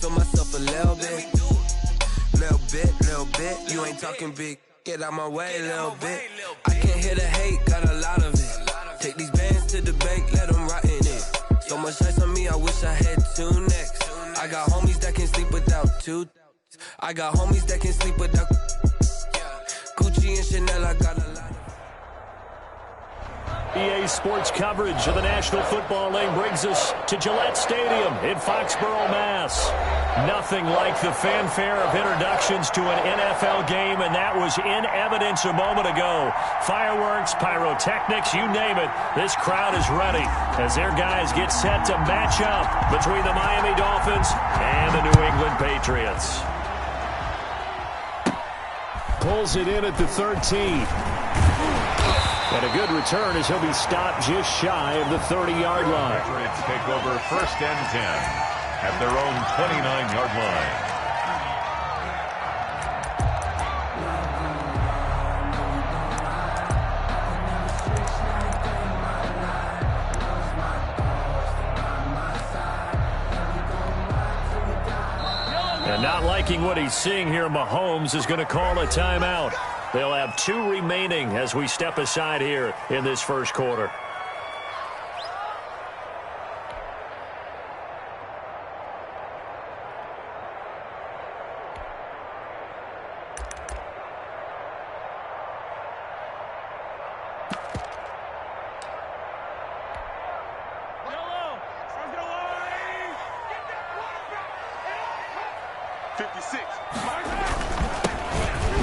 To myself a little bit, you ain't talking big. Get out my way a little bit. I can't hear the hate, got a lot of it. Take these bands to the bank, let them rot in it. So much ice on me, I wish I had two necks. I got homies that can sleep without two. I got homies that can sleep without Gucci and Chanel, I got a lot of EA Sports coverage of the National Football League brings us to Gillette Stadium in Foxborough, Mass. Nothing like the fanfare of introductions to an NFL game, and that was in evidence a moment ago. Fireworks, pyrotechnics, you name it, this crowd is ready as their guys get set to match up between the Miami Dolphins and the New England Patriots. Pulls it in at the 13. And a good return as he'll be stopped just shy of the 30-yard line. Patriots take over 1st and 10 at their own 29-yard line. And not liking what he's seeing here, Mahomes is going to call a timeout. They'll have 2 remaining as we step aside here in this first quarter.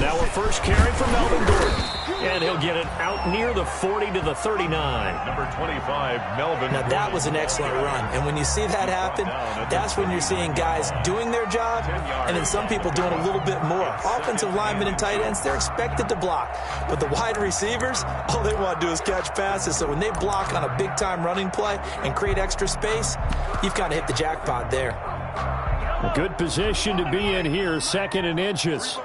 Now a first carry for Melvin Gordon. And he'll get it out near the 40 to the 39. Number 25, Melvin. Now that was an excellent run. And when you see that happen, that's when you're seeing guys doing their job and then some people doing a little bit more. Offensive linemen and tight ends, they're expected to block. But the wide receivers, all they want to do is catch passes. So when they block on a big-time running play and create extra space, you've kind of hit the jackpot there. A good position to be in here, 2nd and inches.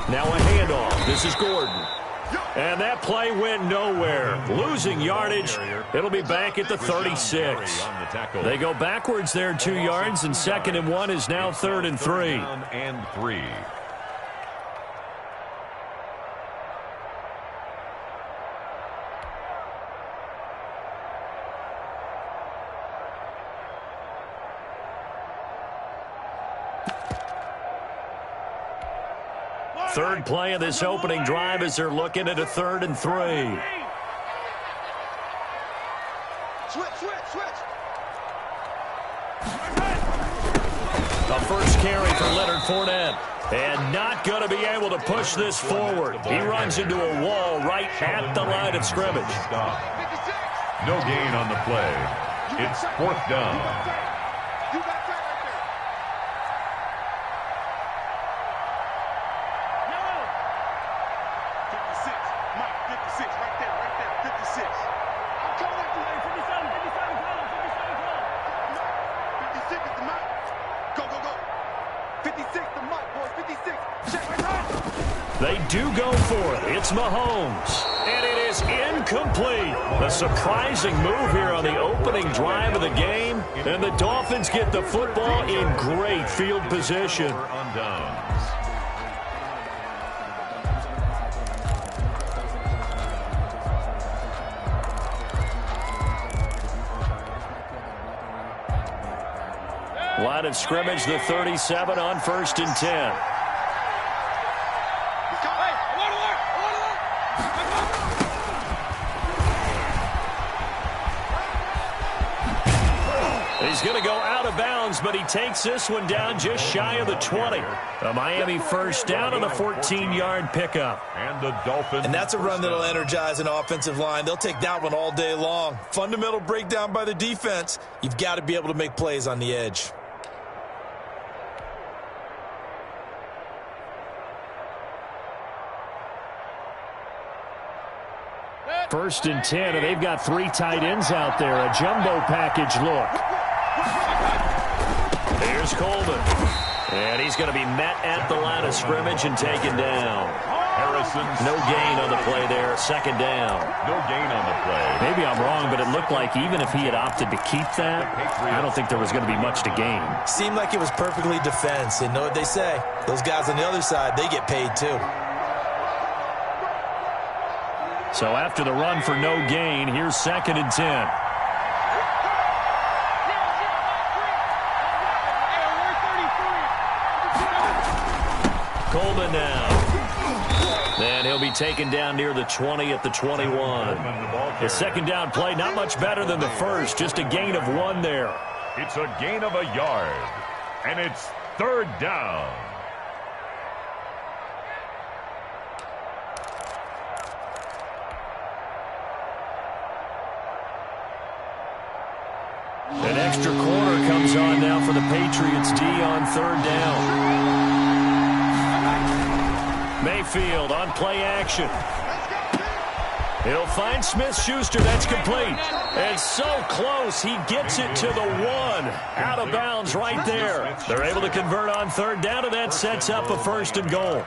Now a handoff. This is Gordon. And that play went nowhere. Losing yardage. It'll be back at the 36. They go backwards there 2 yards, and 2nd and 1 is now 3rd and 3. And 3. Third play of this opening drive as they're looking at a 3rd and 3. A first carry for Leonard Fournette. And not going to be able to push this forward. He runs into a wall right at the line of scrimmage. No gain on the play. It's 4th down. They do go for it. It's Mahomes. And it is incomplete. A surprising move here on the opening drive of the game. And the Dolphins get the football in great field position. Line of scrimmage, the 37 on 1st and 10. He's going to go out of bounds, but he takes this one down just shy of the 20. A Miami first down on a 14-yard pickup. And that's a run that'll energize an offensive line. They'll take that one all day long. Fundamental breakdown by the defense. You've got to be able to make plays on the edge. First and 10, and they've got 3 tight ends out there. A jumbo package look. Here's Coleman. And he's going to be met at the line of scrimmage and taken down. No gain on the play there. Second down. No gain on the play. Maybe I'm wrong, but it looked like even if he had opted to keep that, I don't think there was going to be much to gain. Seemed like it was perfectly defense. And know what they say? Those guys on the other side, they get paid too. So after the run for no gain, here's 2nd and 10. Coleman now. And he'll be taken down near the 20 at the 21. The second down play, not much better than the first, just a gain of 1 there. It's a gain of a yard, and it's 3rd down. An extra corner comes on now for the Patriots D on 3rd down. Mayfield on play action. He'll find Smith-Schuster. That's complete. And so close. He gets it to the 1. Out of bounds right there. They're able to convert on 3rd down, and that sets up a 1st and goal.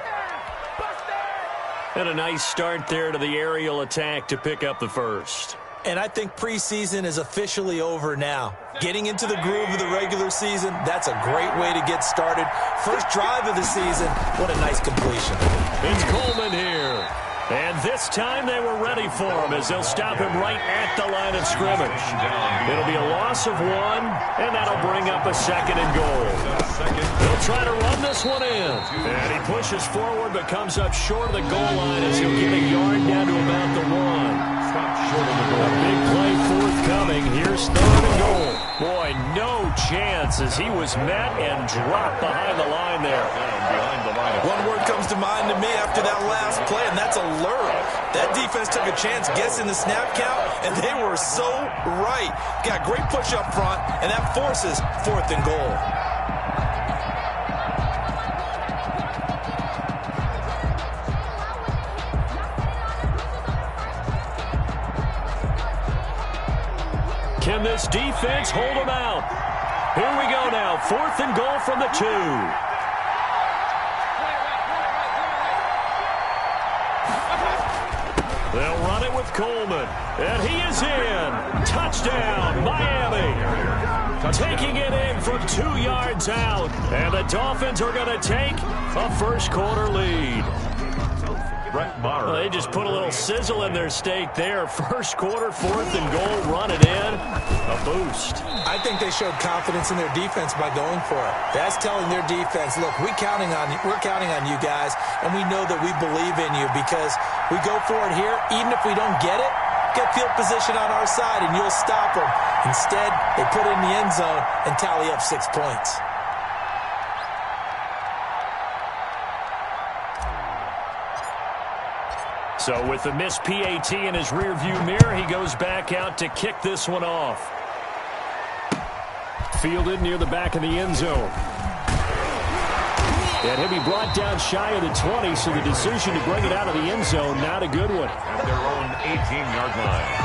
And a nice start there to the aerial attack to pick up the 1st. And I think preseason is officially over now. Getting into the groove of the regular season, that's a great way to get started. First drive of the season, what a nice completion. It's Coleman here. And this time they were ready for him as they'll stop him right at the line of scrimmage. It'll be a loss of 1, and that'll bring up a 2nd and goal. He'll try to run this one in. And he pushes forward but comes up short of the goal line as he'll get a yard down to about the 1. A big play forthcoming. Here's 3rd and goal. Boy, no chance as he was met and dropped behind the line there. One word comes to mind to me after that last play, and that's alert. That defense took a chance guessing the snap count, and they were so right. Got great push up front, and that forces 4th and goal. Can this defense hold them out? Here we go now. 4th and goal from the 2. They'll run it with Coleman. And he is in. Touchdown, Miami. Taking it in from 2 yards out. And the Dolphins are going to take a first-quarter lead. Well, they just put a little sizzle in their steak there. First quarter, 4th and goal, run it in. A boost. I think they showed confidence in their defense by going for it. That's telling their defense, look, we're counting on you guys, and we know that we believe in you because we go for it here. Even if we don't get it, get field position on our side, and you'll stop them. Instead, they put it in the end zone and tally up 6 points. So with the missed PAT in his rearview mirror, he goes back out to kick this one off. Fielded near the back of the end zone. And he'll be brought down shy of the 20, so the decision to bring it out of the end zone, not a good one. At their own 18-yard line.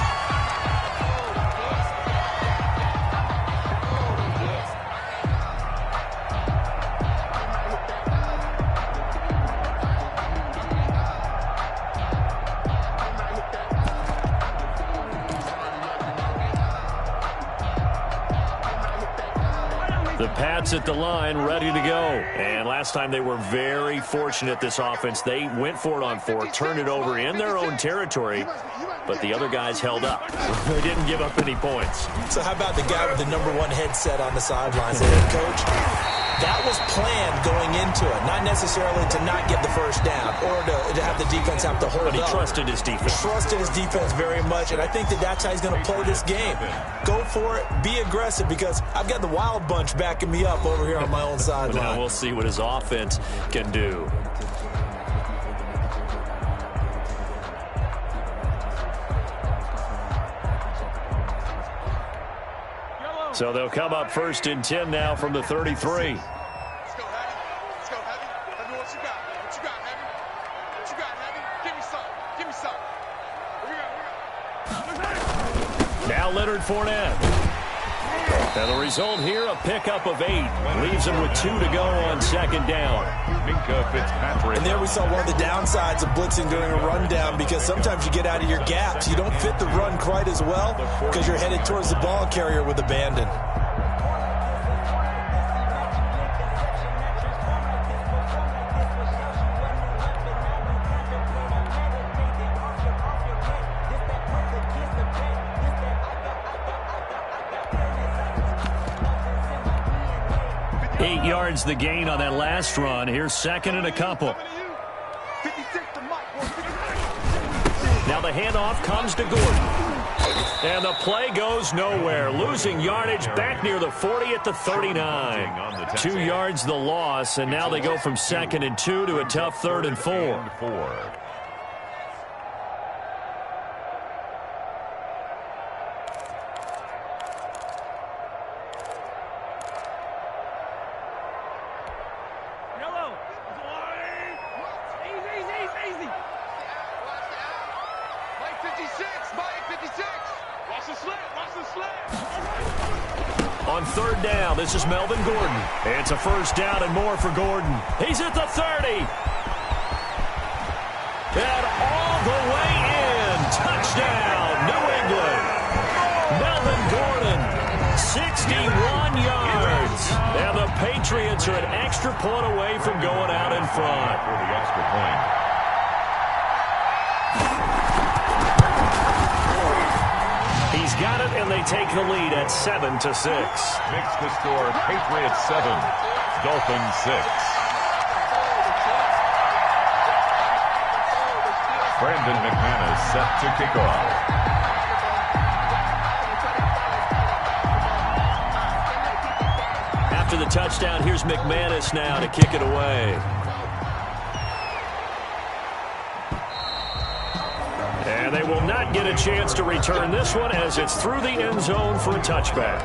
The Pats at the line, ready to go. And last time they were very fortunate, this offense. They went for it on 4, turned it over in their own territory, but the other guys held up. They didn't give up any points. So how about the guy with the #1 headset on the sidelines, the head coach? That was planned going into it, not necessarily to not get the first down or to have the defense have to hold up. But he trusted his defense. Trusted his defense very much, and I think that's how he's going to play this game. Go for it, be aggressive, because I've got the Wild Bunch backing me up over here on my own sideline. Now we'll see what his offense can do. So they'll come up 1st and 10 now from the 33. Let's go, Heavy. Let's go, Heavy. Tell me what you got. What you got, Heavy? What you got, Heavy? Give me some. Give me some. Here we go. Now Leonard Fournette. And the result here, a pickup of 8. Leaves him with 2 to go on second down. Minka Fitzpatrick. And there we saw one of the downsides of blitzing during a rundown, because sometimes you get out of your gaps. You don't fit the run quite as well because you're headed towards the ball carrier with abandon. The gain on that last run. Here's second and a couple. Now the handoff comes to Gordon. And the play goes nowhere. Losing yardage back near the 40 at the 39. 2 yards the loss, and now they go from 2nd and 2 to a tough 3rd and 4. On 3rd down, this is Melvin Gordon. It's a 1st down and more for Gordon. He's at the 30. And all the way in. Touchdown, New England. Melvin Gordon, 61 yards. And the Patriots are an extra point away from going out in front. For the extra point. He's got it, and they take the lead at 7-6. Makes the score Patriots 7, Dolphins 6. Brandon McManus set to kick off. After the touchdown, here's McManus now to kick it away. And they will not get a chance to return this one as it's through the end zone for a touchback.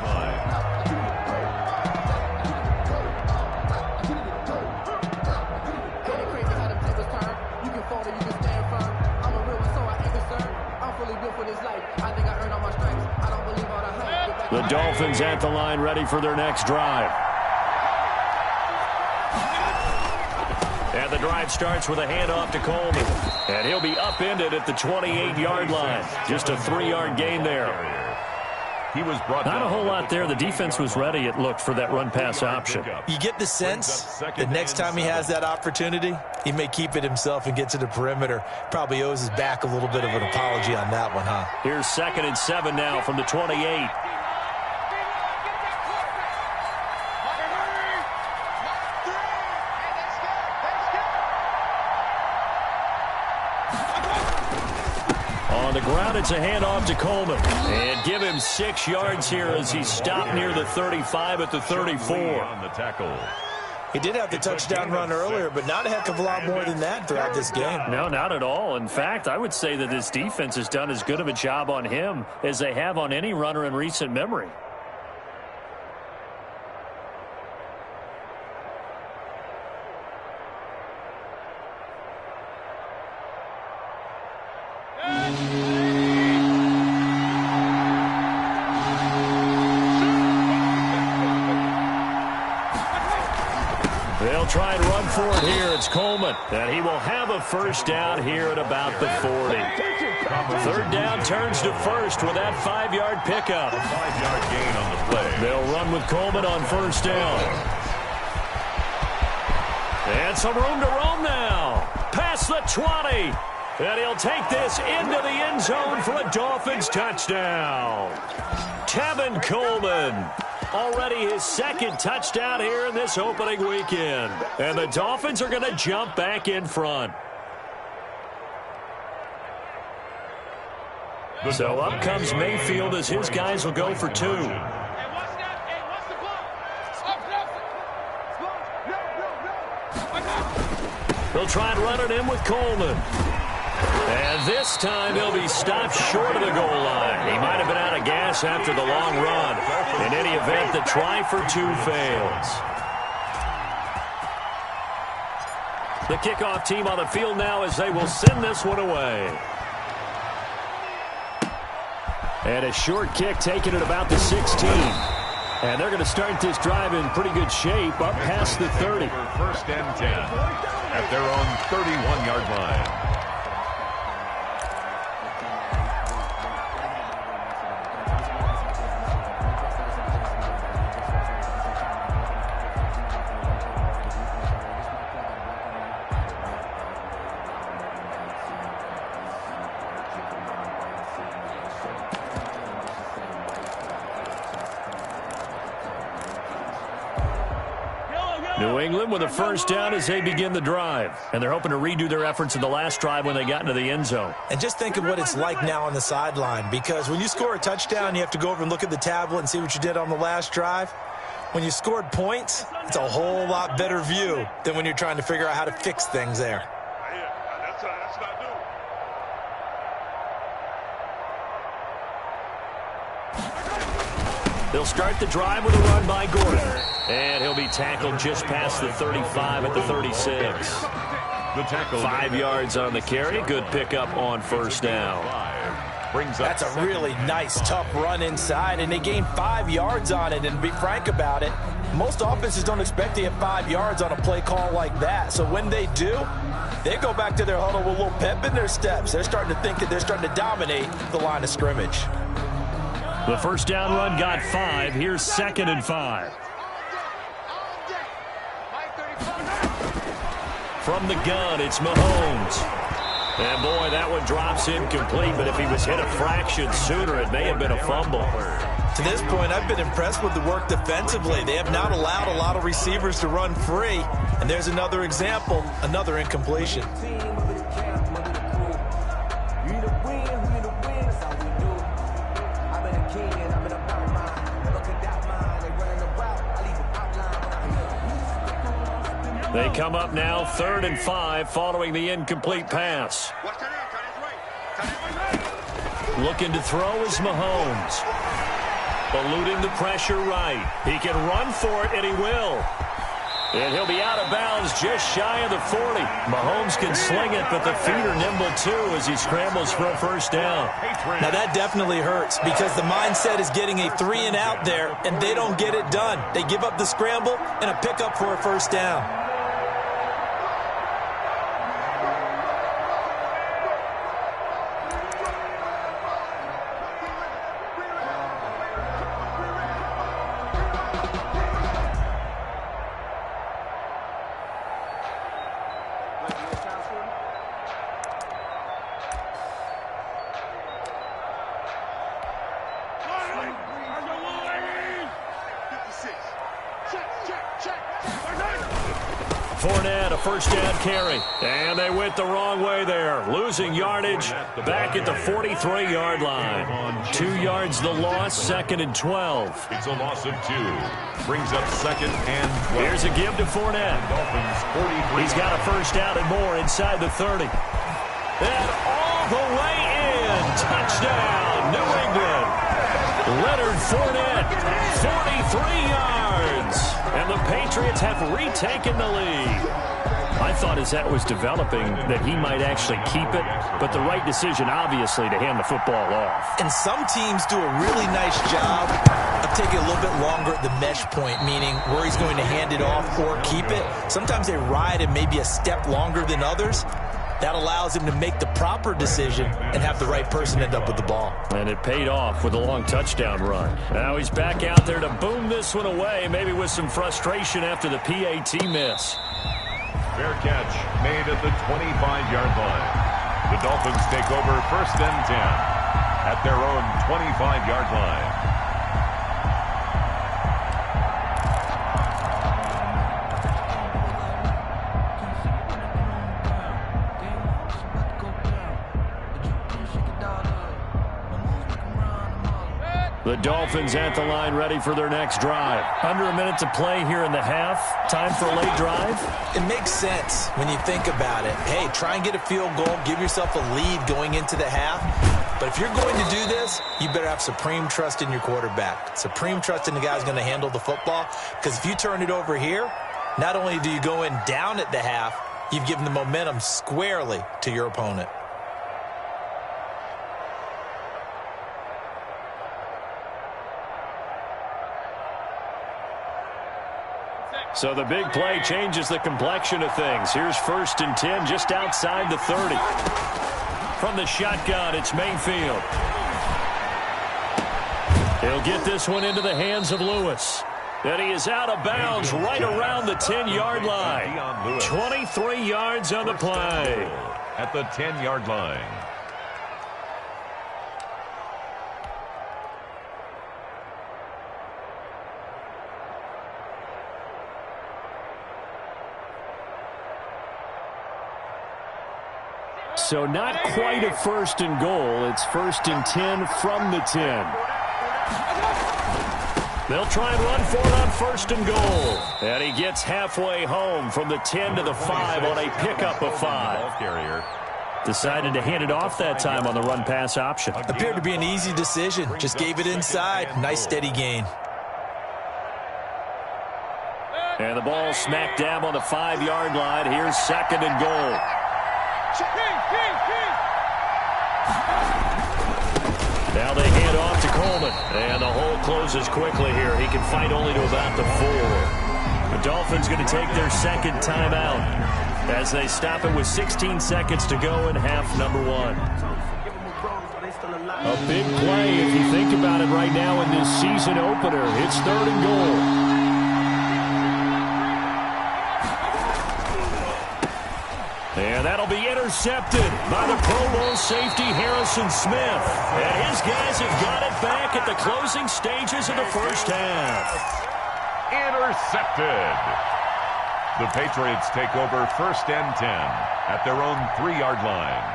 The Dolphins at the line, ready for their next drive. And the drive starts with a handoff to Coleman. And he'll be upended at the 28-yard line. Just a 3-yard gain there. He was brought Not a whole lot there. The defense was ready, it looked, for that run-pass option. You get the sense that next time he has that opportunity, he may keep it himself and get to the perimeter. Probably owes his back a little bit of an apology on that one, huh? Here's 2nd and 7 now from the 28. On the ground, it's a handoff to Coleman. And give him 6 yards here as he stopped near the 35 at the 34. on the tackle. He did have the touchdown run earlier, but not a heck of a lot more than that throughout this game. No, not at all. In fact, I would say that this defense has done as good of a job on him as they have on any runner in recent memory. They'll try and run for it here. It's Coleman. And he will have a 1st down here at about the 40. 3rd down turns to 1st with that 5-yard pickup. 5-yard gain on the play. They'll run with Coleman on 1st down. And some room to roam now. Past the 20. And he'll take this into the end zone for a Dolphins touchdown. Tevin Coleman. Already his 2nd touchdown here in this opening weekend. And the Dolphins are going to jump back in front. So up comes Mayfield as his guys will go for 2. They'll try and run it in with Coleman. And this time he'll be stopped short of the goal line. He might have been out of gas after the long run. In any event, the try for 2 fails. The kickoff team on the field now as they will send this one away. And a short kick taken at about the 16. And they're going to start this drive in pretty good shape, up past the 30. First and 10 at their own 31-yard line. New England with a first down as they begin the drive. And they're hoping to redo their efforts in the last drive when they got into the end zone. And just think of what it's like now on the sideline, because when you score a touchdown, you have to go over and look at the tablet and see what you did on the last drive. When you scored points, it's a whole lot better view than when you're trying to figure out how to fix things there. They'll start the drive with a run by Gordon. And he'll be tackled just past the 35 at the 36. The tackle 5 yards on the carry. Good pickup on first down. That's a really nice, tough run inside, and they gained 5 yards on it. And to be frank about it, most offenses don't expect to get 5 yards on a play call like that. So when they do, they go back to their huddle with a little pep in their steps. They're starting to think that they're starting to dominate the line of scrimmage. The first down run got 5. Here's 2nd and 5. From the gun, it's Mahomes. And, boy, that one drops incomplete, but if he was hit a fraction sooner, it may have been a fumble. To this point, I've been impressed with the work defensively. They have not allowed a lot of receivers to run free. And there's another example, another incompletion. They come up now 3rd and 5 following the incomplete pass. Looking to throw is Mahomes. Eluding the pressure right. He can run for it, and he will. And he'll be out of bounds just shy of the 40. Mahomes can sling it, but the feet are nimble too as he scrambles for a first down. Now that definitely hurts because the mindset is getting a 3 and out there, and they don't get it done. They give up the scramble and a pickup for a first down. Fournette, a first down carry. And they went the wrong way there. Losing yardage back at the 43-yard line. 2 yards the loss, 2nd and 12. It's a loss of 2. Brings up 2nd and 12. Here's a give to Fournette. He's got a first down and more inside the 30. And all the way in. Touchdown, New England. Leonard Fournette, 43 yards. And the Patriots have retaken the lead. I thought as that was developing that he might actually keep it, but the right decision, obviously, to hand the football off. And some teams do a really nice job of taking a little bit longer at the mesh point, meaning where he's going to hand it off or keep it. Sometimes they ride it maybe a step longer than others. That allows him to make the proper decision and have the right person end up with the ball. And it paid off with a long touchdown run. Now he's back out there to boom this one away, maybe with some frustration after the PAT miss. Fair catch made at the 25-yard line. The Dolphins take over 1st and 10 at their own 25-yard line. The Dolphins at the line ready for their next drive. Under a minute to play here in the half. Time for a late drive. It makes sense when you think about it. Hey, try and get a field goal. Give yourself a lead going into the half. But if you're going to do this, you better have supreme trust in your quarterback. Supreme trust in the guy who's going to handle the football. Because if you turn it over here, not only do you go in down at the half, you've given the momentum squarely to your opponent. So the big play changes the complexion of things. Here's 1st and 10 just outside the 30. From the shotgun, it's Mayfield. He'll get this one into the hands of Lewis. And he is out of bounds right around the 10-yard line. 23 yards on the play. At the 10-yard line. So not quite a 1st and goal. It's 1st and 10 from the 10. They'll try and run for it on 1st and goal. And he gets halfway home from the 10 to the 5 on a pickup of 5. Decided to hand it off that time on the run-pass option. Appeared to be an easy decision. Just gave it inside. Nice steady gain. And the ball smack dab on the 5-yard line. Here's 2nd and goal. Now they hand off to Coleman. And the hole closes quickly here. He can fight only to about the 4. The Dolphins going to take their 2nd timeout as they stop it with 16 seconds to go in half number 1. A big play if you think about it right now in this season opener. It's 3rd and goal. And that'll be intercepted by the Pro Bowl safety Harrison Smith. And his guys have got it back at the closing stages of the 1st half. Intercepted. The Patriots take over 1st and 10 at their own 3-yard line.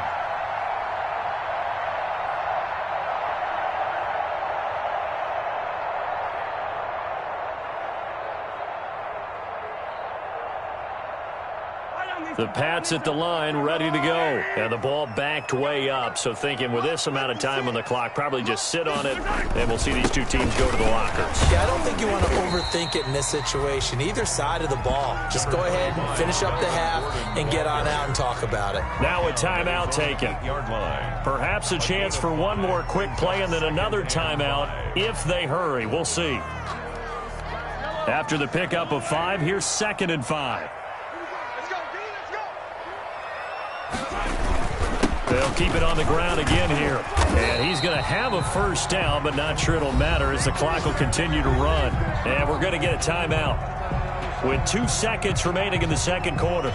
The Pats at the line, ready to go. And the ball backed way up. So thinking with this amount of time on the clock, probably just sit on it, and we'll see these two teams go to the lockers. Yeah, I don't think you want to overthink it in this situation. Either side of the ball. Just go ahead and finish up the half and get on out and talk about it. Now a timeout taken. Perhaps a chance for one more quick play and then another timeout if they hurry. We'll see. After the pickup of 5, here's 2nd and 5. They'll keep it on the ground again here. And he's going to have a 1st down, but not sure it'll matter as the clock will continue to run. And we're going to get a timeout with 2 seconds remaining in the 2nd quarter.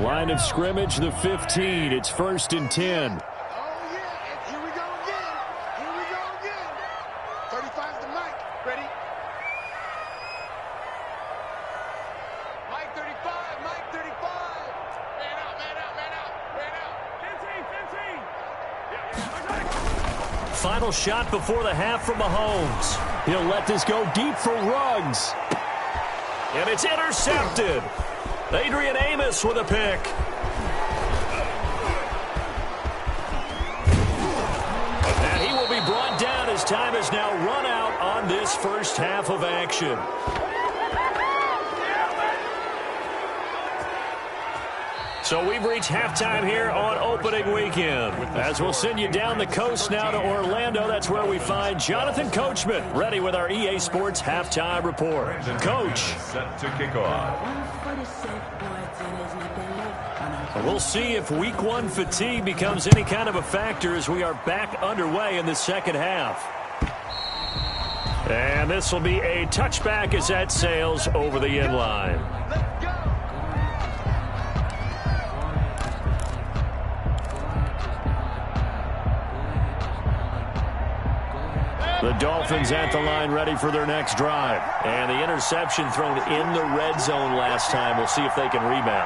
Line of scrimmage, the 15. It's 1st and 10. Final shot before the half from Mahomes. He'll let this go deep for Ruggs. And it's intercepted. Adrian Amos with a pick. And he will be brought down as time has now run out on this 1st half of action. So we've reached halftime here on opening weekend. As we'll send you down the coast now to Orlando, that's where we find Jonathan Coachman, ready with our EA Sports halftime report. Coach. Set to kick off. We'll see if week 1 fatigue becomes any kind of a factor as we are back underway in the 2nd half. And this will be a touchback as that sails over the end line. The Dolphins at the line ready for their next drive. And the interception thrown in the red zone last time. We'll see if they can rebound.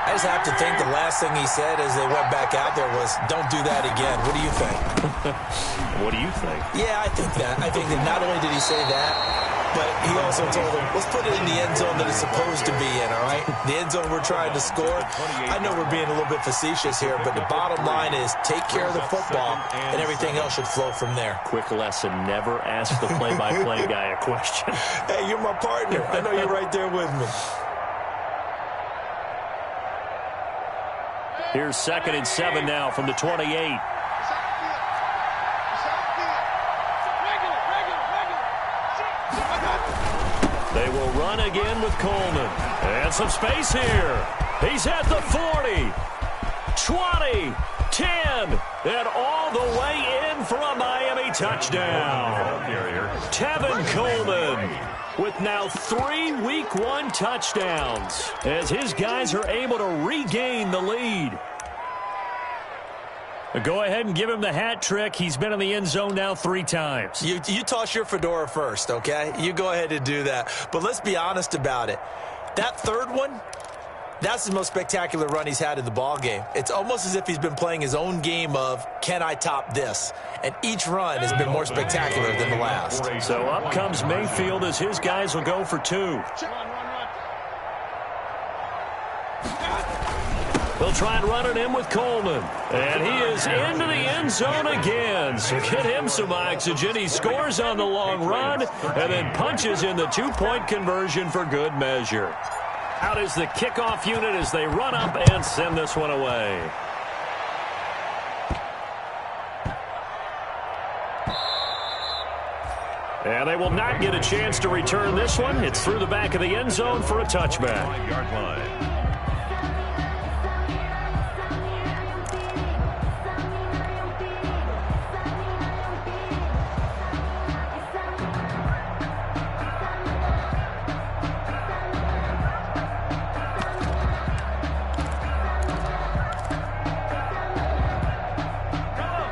I just have to think the last thing he said as they went back out there was, don't do that again. What do you think? What do you think? Yeah, I think that. I think that not only did he say that, but he also told them, let's put it in the end zone that it's supposed to be in, all right? The end zone we're trying to score. I know we're being a little bit facetious here, but the bottom line is take care of the football, and everything else should flow from there. Quick lesson, never ask the play-by-play guy a question. Hey, you're my partner. I know you're right there with me. Here's 2nd and 7 now from the 28. They will run again with Coleman. And some space here. He's at the 40, 20, 10, and all the way in for a Miami touchdown. Tevin Coleman with now 3 Week 1 touchdowns as his guys are able to regain the lead. Go ahead and give him the hat trick. He's been in the end zone now 3 times. You toss your fedora first, okay? You go ahead and do that. But let's be honest about it. That third one, that's the most spectacular run he's had in the ball game. It's almost as if he's been playing his own game of, can I top this? And each run has been more spectacular than the last. So up comes Mayfield as his guys will go for 2. They'll try and run it in with Coleman. And he is into the end zone again. So get him some oxygen. He scores on the long run and then punches in the 2-point conversion for good measure. Out is the kickoff unit as they run up and send this one away. And they will not get a chance to return this one. It's through the back of the end zone for a touchback. 5-yard line.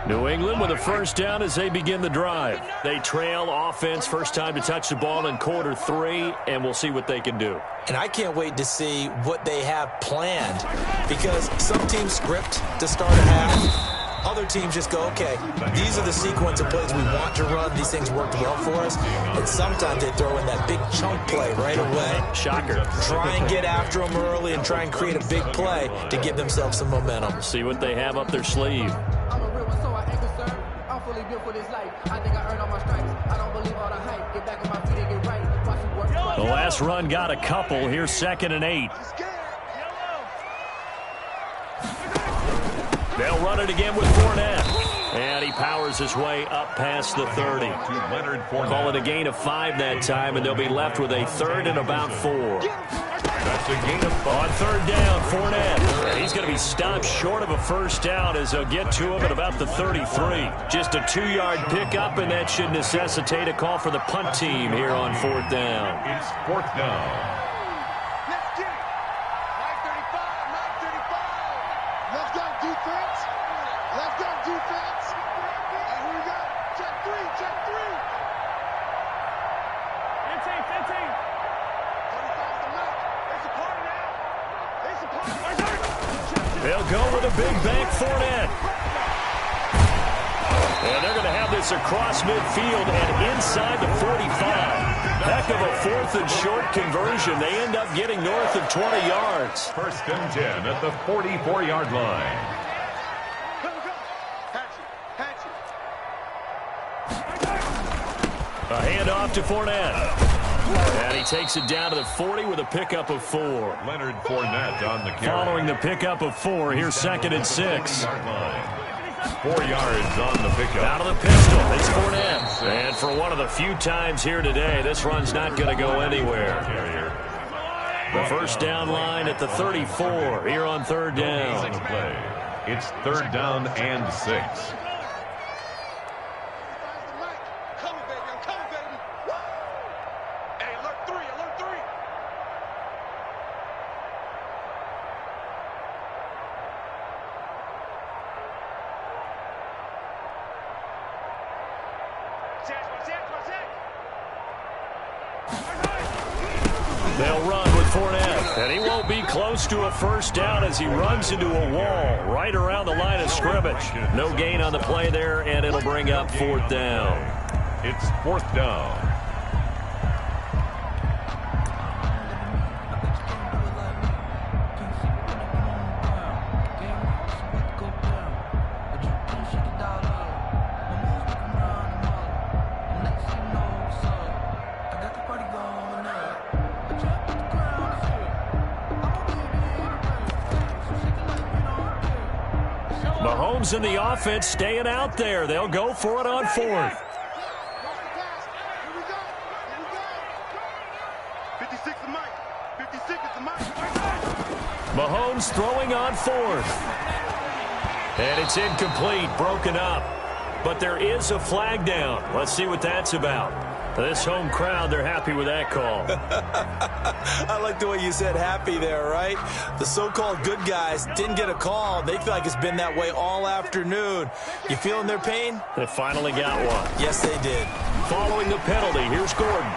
New England with a first down as they begin the drive. They trail offense first time to touch the ball in quarter 3, and we'll see what they can do. And I can't wait to see what they have planned, because some teams script to start a half. Other teams just go, okay, these are the sequence of plays we want to run. These things worked well for us. And sometimes they throw in that big chunk play right away. Shocker. Try and get after them early and try and create a big play to give themselves some momentum. See what they have up their sleeve. The last run got a couple. Here's 2nd and 8. They'll run it again with Fournette. And he powers his way up past the 30. Call it a gain of 5 that time, and they'll be left with a 3rd and about 4. That's a gain of 5. On 3rd down, Fournette. And he's going to be stopped short of a first down as they'll get to him at about the 33. Just a 2-yard pickup, and that should necessitate a call for the punt team here on 4th down. It's 4th down. Let's get it. 935. Let's go, defense. Let's go, defense. And here we go. Check 3, check 3. 15. 35's the mark. It's a party now. It's a party. They'll go with a big bank Fournette. And they're going to have this across midfield and inside the 45. Heck of a 4th and short conversion. They end up getting north of 20 yards. 1st and 10 at the 44-yard line. A handoff to Fournette. And he takes it down to the 40 with a pickup of 4. Leonard Fournette on the carry. Following the pickup of 4, here's 2nd and 6. 4 yards on the pickup. Out of the pistol, it's Fournette. And for one of the few times here today, this run's not going to go anywhere. The first down line at the 34 here on 3rd down. It's 3rd down and 6. They'll run with Fournette, and he won't be close to a first down as he runs into a wall right around the line of scrimmage. No gain on the play there, and it'll bring up 4th down. It's 4th down. Mahomes and the offense staying out there. They'll go for it on fourth. 56 is Mike. 56 is the Mike. Mahomes throwing on fourth. And it's incomplete, broken up. But there is a flag down. Let's see what that's about. This home crowd, they're happy with that call. I like the way you said happy there, right? The so-called good guys didn't get a call. They feel like it's been that way all afternoon. You feeling their pain? They finally got one. Yes, they did. Following the penalty, here's Gordon.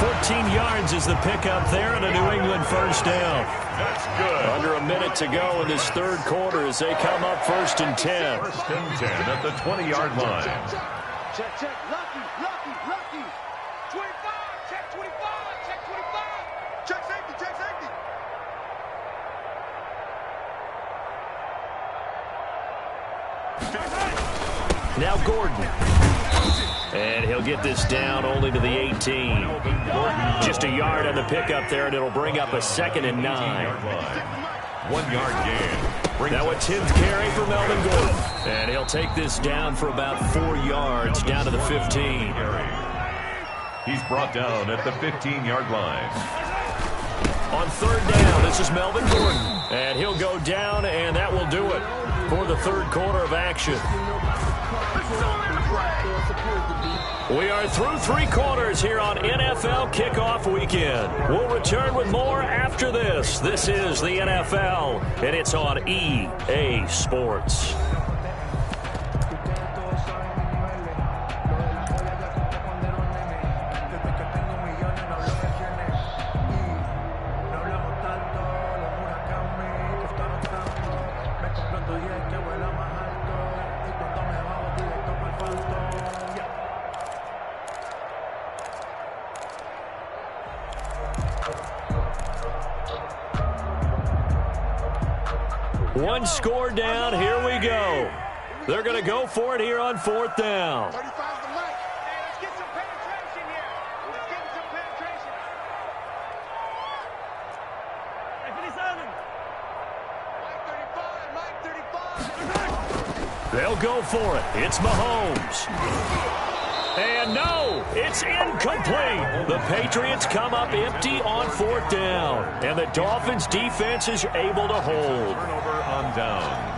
14 yards is the pickup there and a New England first down. That's good. Under a minute to go in this third quarter as they come up 1st and 10. 1st and 10 at the 20-yard line. Check, check. Lucky. 25. Check 25. Check 25. Check safety. Check safety. Now Gordon. And he'll get this down only to the 18. Just a yard on the pickup there, and it'll bring up a 2nd and 9. 1 yard gain. Now a 10th carry for Melvin Gordon. And he'll take this down for about 4 yards, down to the 15. He's brought down at the 15-yard line. On 3rd down, this is Melvin Gordon. And he'll go down, and that will do it for the third quarter of action. We are through 3 quarters here on NFL Kickoff Weekend. We'll return with more after this. This is the NFL, and it's on EA Sports. One score down, here we go. They're going to go for it here on 4th down. 35 is the Mike. Hey, let's get some penetration here. Let's get some penetration. Hey, 57. Mike 35. They'll go for it. It's Mahomes. And no, it's incomplete. The Patriots come up empty on 4th down. And the Dolphins defense is able to hold. Turnover on downs.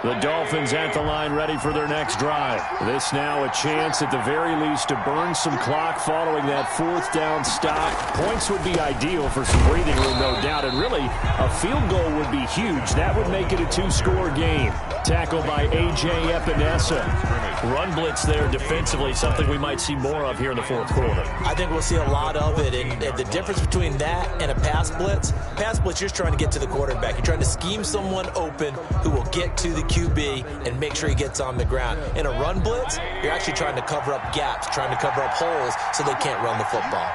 The Dolphins at the line ready for their next drive. This now a chance at the very least to burn some clock following that 4th down stop. Points would be ideal for some breathing room, no doubt. And really, a field goal would be huge. That would make it a 2-score game. Tackled by A.J. Epinesa. Run blitz there defensively, something we might see more of here in the 4th quarter. I think we'll see a lot of it. And the difference between that and a pass blitz, you're just trying to get to the quarterback. You're trying to scheme someone open who will get to the QB and make sure he gets on the ground. In a run blitz, you're actually trying to cover up gaps, trying to cover up holes so they can't run the football.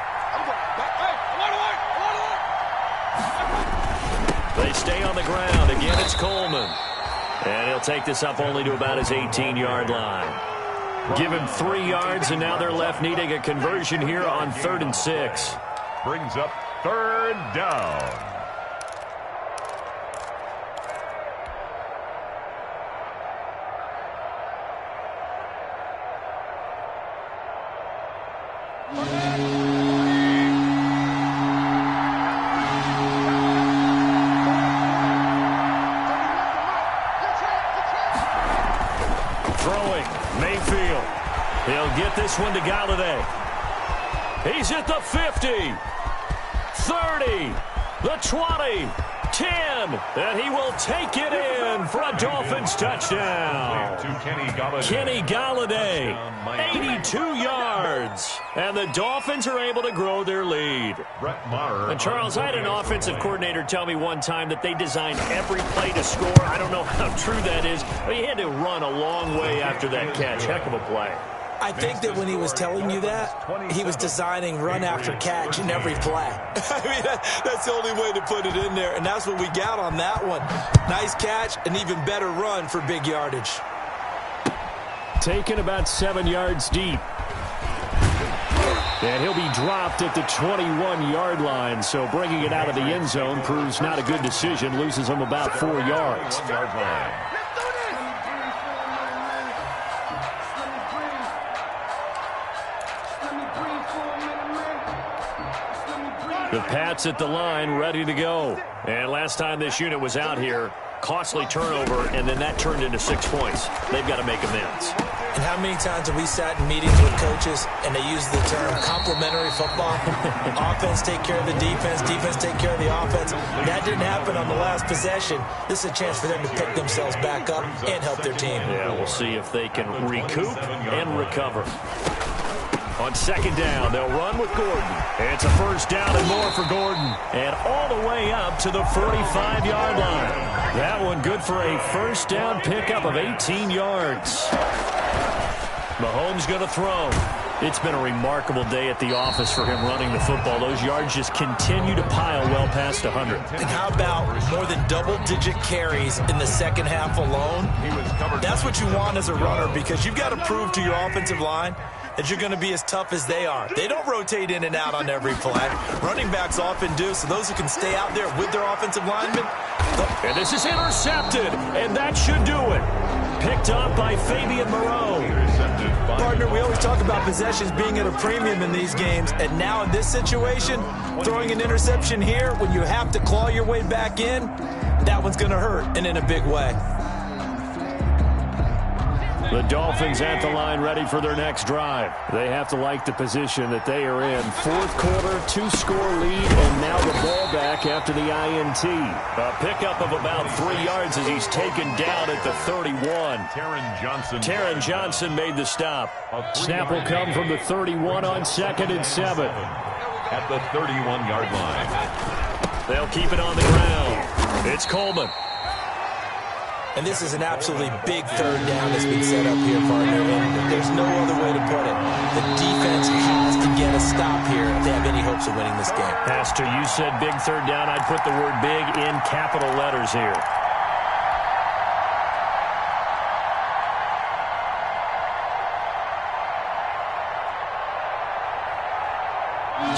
They stay on the ground. Again, it's Coleman. And he'll take this up only to about his 18-yard line. Give him 3 yards, and now they're left needing a conversion here on 3rd and 6. Brings up 3rd down. Throwing, Mayfield. He'll get this one to Galladay. He's at the 50, 30, the 20, 10, and he will take it in for a Dolphins touchdown. Kenny Galladay, 82 yards, and the Dolphins are able to grow their lead. And Charles, I had an offensive coordinator tell me one time that they designed every play to score. I don't know how true that is, but he had to run a long way after that catch. Heck of a play. I think that when he was telling you that, he was designing run after catch in every play. I mean, that's the only way to put it in there, and that's what we got on that one. Nice catch, an even better run for big yardage. Taken about 7 yards deep. And he'll be dropped at the 21-yard line, so bringing it out of the end zone proves not a good decision. Loses him about 4 yards. 1 yard line. The Pats at the line, ready to go. And last time this unit was out here, costly turnover, and then that turned into 6 points. They've got to make amends. And how many times have we sat in meetings with coaches and they use the term complementary football? Offense take care of the defense, defense take care of the offense. That didn't happen on the last possession. This is a chance for them to pick themselves back up and help their team. Yeah, we'll see if they can recoup and recover. On second down, they'll run with Gordon. It's a first down and more for Gordon. And all the way up to the 45-yard line. That one good for a first down pickup of 18 yards. Mahomes going to throw. It's been a remarkable day at the office for him running the football. Those yards just continue to pile well past 100. And how about more than double-digit carries in the second half alone? That's what you want as a runner, because you've got to prove to your offensive line that you're going to be as tough as they are. They don't rotate in and out on every play. Running backs often do, so those who can stay out there with their offensive linemen. And this is intercepted, and that should do it. Picked up by Fabian Moreau. Partner, we always talk about possessions being at a premium in these games, and now in this situation, throwing an interception here when you have to claw your way back in, that one's going to hurt, and in a big way. The Dolphins at the line, ready for their next drive. They have to like the position that they are in. Fourth quarter, 2-score lead, and now the ball back after the INT. A pickup of about 3 yards as he's taken down at the 31. Taron Johnson made the stop. Snap will come from the 31 on 2nd and 7. At the 31-yard line. They'll keep it on the ground. It's Coleman. And this is an absolutely big third down that's been set up here, partner. And there's no other way to put it. The defense has to get a stop here if they have any hopes of winning this game. Pastor, you said big third down. I'd put the word big in capital letters here.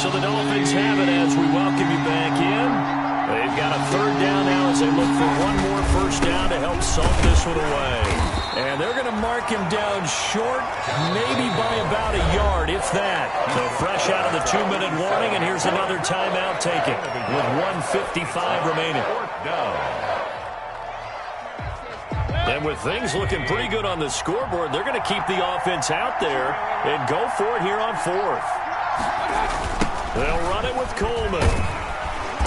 So the Dolphins have it as we welcome you back in. They've got a third down now as they look for one more first down to help salt this one away. And they're going to mark him down short, maybe by about a yard, if that. So fresh out of the 2-minute warning, and here's another timeout taken with 1:55 remaining. And with things looking pretty good on the scoreboard, they're going to keep the offense out there and go for it here on 4th. They'll run it with Coleman.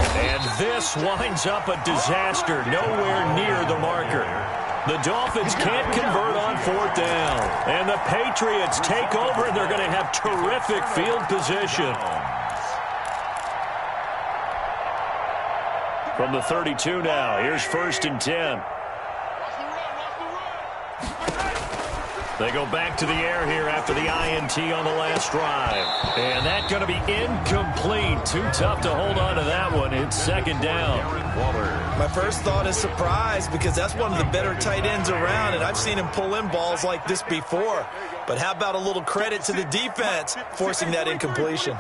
And this winds up a disaster, nowhere near the marker. The Dolphins can't convert on 4th down. And the Patriots take over, and they're going to have terrific field position. From the 32 now, here's 1st and 10. They go back to the air here after the INT on the last drive. And that's going to be incomplete. Too tough to hold on to that one. It's 2nd down. My first thought is surprise, because that's one of the better tight ends around, and I've seen him pull in balls like this before. But how about a little credit to the defense forcing that incompletion?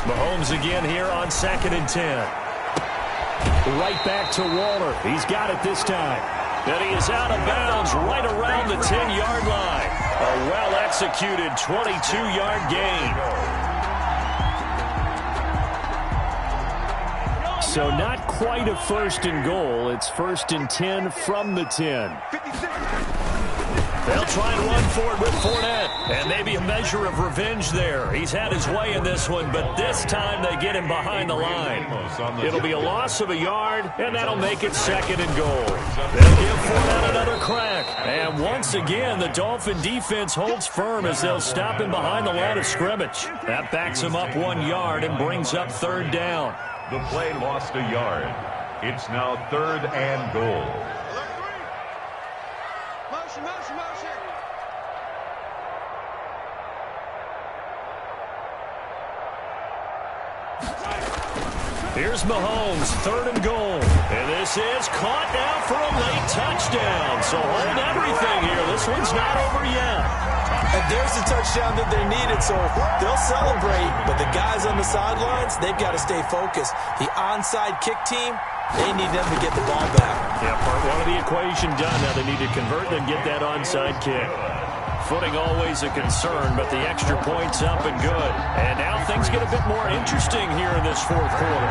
Mahomes again here on 2nd and 10. Right back to Waller. He's got it this time. And he is out of bounds right around the 10-yard line. A well-executed 22-yard gain. So not quite a 1st and goal. It's 1st and 10 from the 10. They'll try and run for it with Fournette. And maybe a measure of revenge there. He's had his way in this one, but this time they get him behind the line. It'll be a loss of a yard, and that'll make it 2nd and goal. They'll give Fournette another crack. And once again, the Dolphin defense holds firm as they'll stop him behind the line of scrimmage. That backs him up 1 yard and brings up 3rd down. The play lost a yard. It's now 3rd and goal. Here's Mahomes, 3rd and goal. And this is caught now for a late touchdown. So hold everything here. This one's not over yet. And there's the touchdown that they needed, so they'll celebrate. But the guys on the sidelines, they've got to stay focused. The onside kick team, they need them to get the ball back. Yeah, part one of the equation done. Now they need to convert and get that onside kick. Footing always a concern, but the extra point's up and good. And now things get a bit more interesting here in this 4th quarter.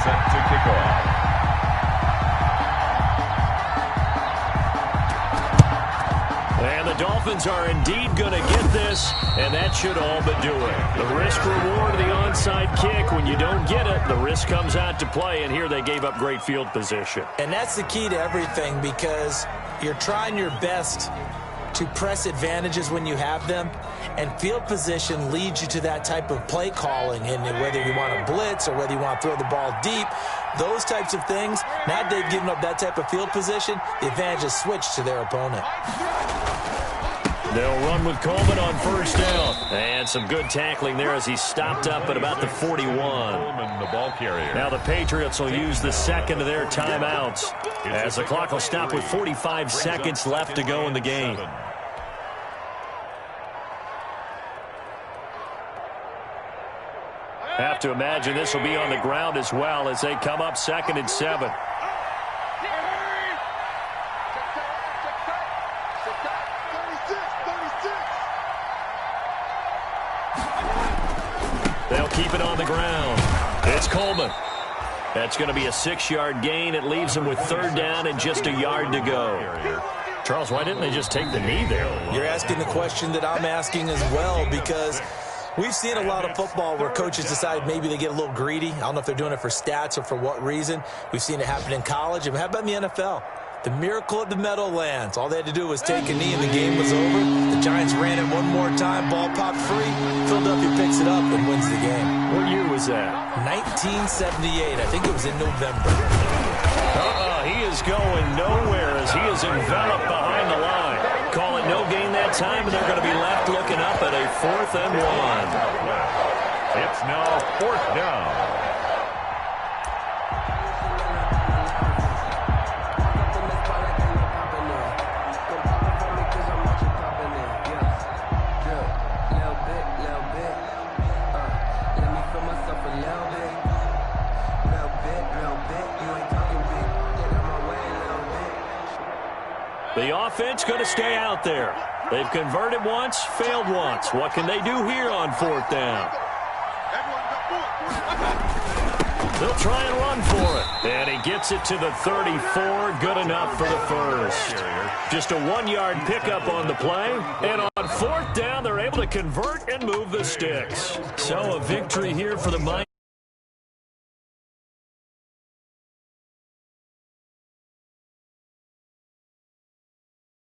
Set to kick off. And the Dolphins are indeed going to get this, and that should all but do it. The risk-reward of the onside kick, when you don't get it, the risk comes out to play, and here they gave up great field position. And that's the key to everything, because you're trying your best to press advantages when you have them, and field position leads you to that type of play calling, and whether you want to blitz or whether you want to throw the ball deep, those types of things. Now they've given up that type of field position, the advantage is switched to their opponent. They'll run with Coleman on 1st down. And some good tackling there as he stopped up at about the 41. Coleman, the ball carrier. Now the Patriots will use the second of their timeouts as the clock will stop with 45 seconds left to go in the game. Have to imagine this will be on the ground as well as they come up 2nd and 7. They'll keep it on the ground. It's Coleman. That's going to be a 6-yard gain. It leaves them with 3rd down and just a yard to go. Charles, why didn't they just take the knee there? You're asking the question that I'm asking as well, because we've seen a lot of football where coaches decide maybe they get a little greedy. I don't know if they're doing it for stats or for what reason. We've seen it happen in college. And how about in the NFL? The miracle at the Meadowlands. All they had to do was take a knee and the game was over. The Giants ran it one more time. Ball popped free. Philadelphia picks it up and wins the game. What year was that? 1978. I think it was in November. He is going nowhere as he is enveloped behind the line. Call it no gain that time, and they're going to be left looking up at a 4th and 1. It's now 4th down. The offense going to stay out there. They've converted once, failed once. What can they do here on 4th down? They'll try and run for it. And he gets it to the 34. Good enough for the first. Just a 1-yard pickup on the play. And on 4th down, they're able to convert and move the sticks. So a victory here for the Miami.